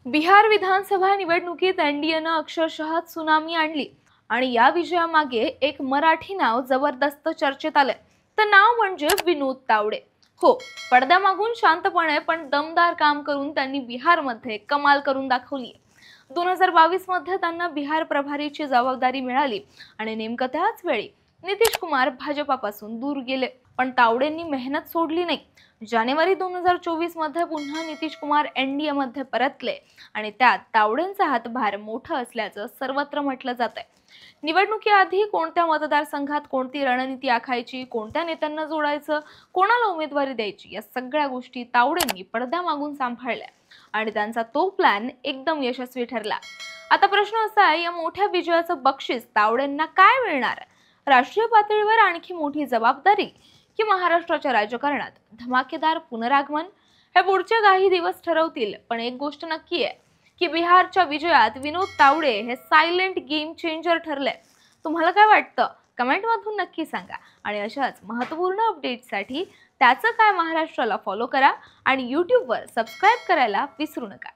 बिहार विधानसभा निवडणुकीत एनडीएनं अक्षरशः त्सुनामी आणली आणि या विजयामागे एक मराठी नाव जबरदस्त चर्चेत आलंय। तर नाव म्हणजे विनोद तावडे। हो, पडद्यामागून शांतपणे पण दमदार काम करून त्यांनी बिहारमध्ये कमाल करून दाखवली। 2022 मध्ये त्यांना बिहार प्रभारीची जबाबदारी मिळाली आणि नेमकं त्याच वेळी नितीश कुमार भाजपापासून दूर गेले, पण तावडेंनी मेहनत सोडली नाही। जानेवारी 2024 मध्ये पुन्हा नितीश कुमार एनडीए मध्ये परतले आणि त्यात तावडेंचा हातभार मोठा असल्याचं सर्वत्र म्हटलं जातंय। निवडणुकीआधी कोणत्या मतदारसंघात कोणती रणनीती आखायची, कोणत्या नेत्यांना जोडायचं, कोणाला उमेदवारी द्यायची, या सगळ्या गोष्टी तावडेंनी पडद्यामागून सांभाळल्या आणि त्यांचा तो प्लॅन एकदम यशस्वी ठरला। आता प्रश्न असा आहे, या मोठ्या विजयाचं बक्षीस तावडेंना काय मिळणार? राष्ट्रीय पातळीवर आणखी मोठी जबाबदारी की महाराष्ट्राच्या राजकारणात धमाकेदार पुनरागमन? हे पुढचे काही दिवस ठरवतील, पण एक गोष्ट नक्की आहे की बिहारच्या विजयात विनोद तावडे हे सायलेंट गेम चेंजर ठरले। तुम्हाला काय वाटतं? कमेंटमधून नक्की सांगा आणि अशाच महत्त्वपूर्ण अपडेट्ससाठी त्याचं काय महाराष्ट्राला फॉलो करा आणि यूट्यूबवर सबस्क्राइब करायला विसरू नका।